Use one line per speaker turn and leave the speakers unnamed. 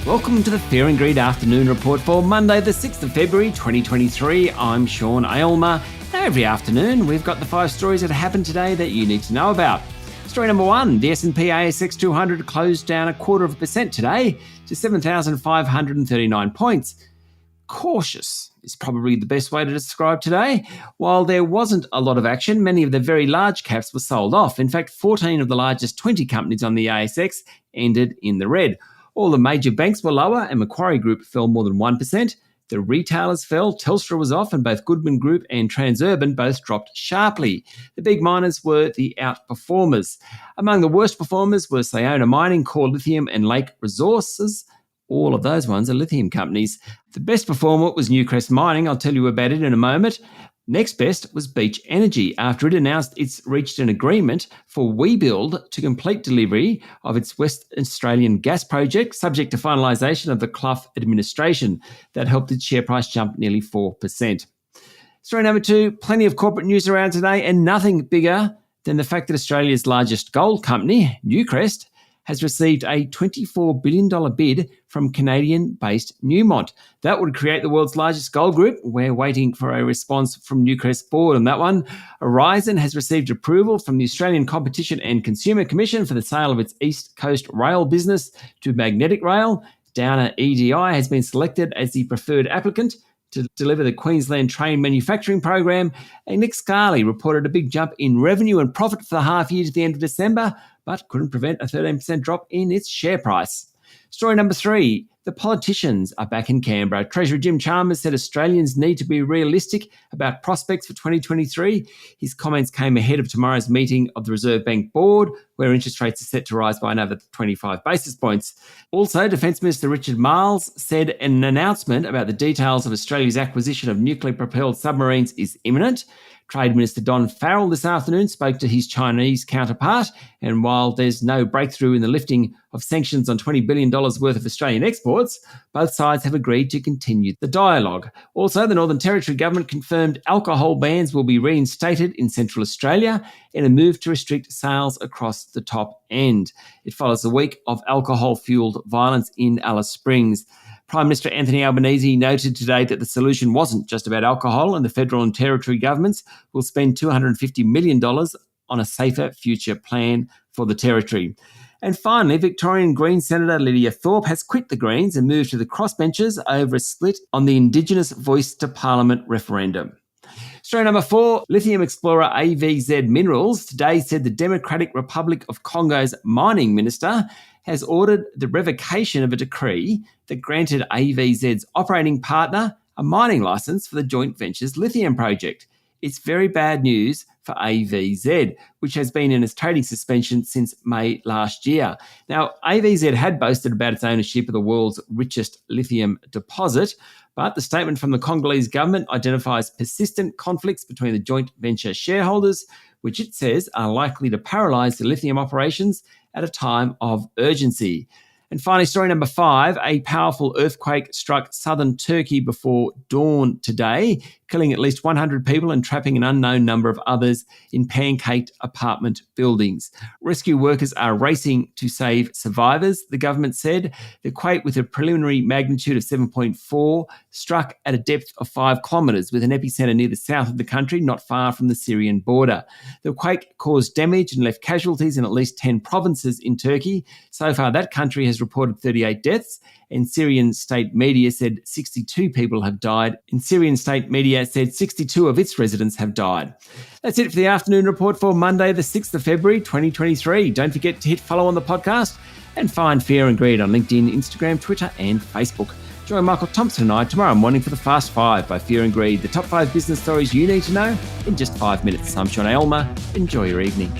Welcome to the Fear and Greed Afternoon Report for Monday the 6th of February 2023. I'm Sean Aylmer. Now every afternoon we've got the 5 stories that happened today that you need to know about. Story number 1, the S&P ASX 200 closed down 0.25% today to 7,539 points. Cautious is probably the best way to describe today. While there wasn't a lot of action, many of the very large caps were sold off. In fact, 14 of the largest 20 companies on the ASX ended in the red. All the major banks were lower and Macquarie Group fell more than 1%. The retailers fell, Telstra was off, and both Goodman Group and Transurban both dropped sharply. The big miners were the outperformers. Among the worst performers were Sayona Mining, Core Lithium and Lake Resources. All of those ones are lithium companies. The best performer was Newcrest Mining. I'll tell you about it in a moment. Next best was Beach Energy after it announced it's reached an agreement for Webuild to complete delivery of its West Australian gas project, subject to finalisation of the Clough administration. That helped its share price jump nearly 4%. Story number 2, plenty of corporate news around today and nothing bigger than the fact that Australia's largest gold company, Newcrest, has received a $24 billion bid from Canadian-based Newmont. That would create the world's largest gold group. We're waiting for a response from Newcrest board on that one. Aurizon has received approval from the Australian Competition and Consumer Commission for the sale of its East Coast Rail business to Magnetic Rail. Downer EDI has been selected as the preferred applicant to deliver the Queensland Train Manufacturing Program. And Nick Scali reported a big jump in revenue and profit for the half year to the end of December, but couldn't prevent a 13% drop in its share price. Story number 3, the politicians are back in Canberra. Treasurer Jim Chalmers said Australians need to be realistic about prospects for 2023. His comments came ahead of tomorrow's meeting of the Reserve Bank Board, where interest rates are set to rise by another 25 basis points. Also, Defence Minister Richard Marles said an announcement about the details of Australia's acquisition of nuclear-propelled submarines is imminent. Trade Minister Don Farrell this afternoon spoke to his Chinese counterpart, and while there's no breakthrough in the lifting of sanctions on $20 billion worth of Australian exports, both sides have agreed to continue the dialogue. Also, the Northern Territory government confirmed alcohol bans will be reinstated in Central Australia in a move to restrict sales across the top end. It follows a week of alcohol-fueled violence in Alice Springs. Prime Minister Anthony Albanese noted today that the solution wasn't just about alcohol, and the federal and territory governments will spend $250 million on a safer future plan for the territory. And finally, Victorian Greens Senator Lydia Thorpe has quit the Greens and moved to the crossbenches over a split on the Indigenous Voice to Parliament referendum. Story number 4, lithium explorer AVZ Minerals today said the Democratic Republic of Congo's mining minister has ordered the revocation of a decree that granted AVZ's operating partner a mining license for the joint venture's lithium project. It's very bad news for AVZ, which has been in its trading suspension since May last year. Now, AVZ had boasted about its ownership of the world's richest lithium deposit, but the statement from the Congolese government identifies persistent conflicts between the joint venture shareholders, which it says are likely to paralyse the lithium operations at a time of urgency. And finally, story number 5, a powerful earthquake struck southern Turkey before dawn today, killing at least 100 people and trapping an unknown number of others in pancaked apartment buildings. Rescue workers are racing to save survivors, the government said. The quake, with a preliminary magnitude of 7.4, struck at a depth of 5 kilometres with an epicentre near the south of the country, not far from the Syrian border. The quake caused damage and left casualties in at least 10 provinces in Turkey. So far, that country has reported 38 deaths, and Syrian state media said 62 people have died. And Syrian state media said 62 of its residents have died. That's it for the afternoon report for Monday, the 6th of February, 2023. Don't forget to hit follow on the podcast and find Fear and Greed on LinkedIn, Instagram, Twitter, and Facebook. Join Michael Thompson and I tomorrow morning for the Fast 5 by Fear and Greed, the top 5 business stories you need to know in just 5 minutes. I'm Sean Aylmer. Enjoy your evening.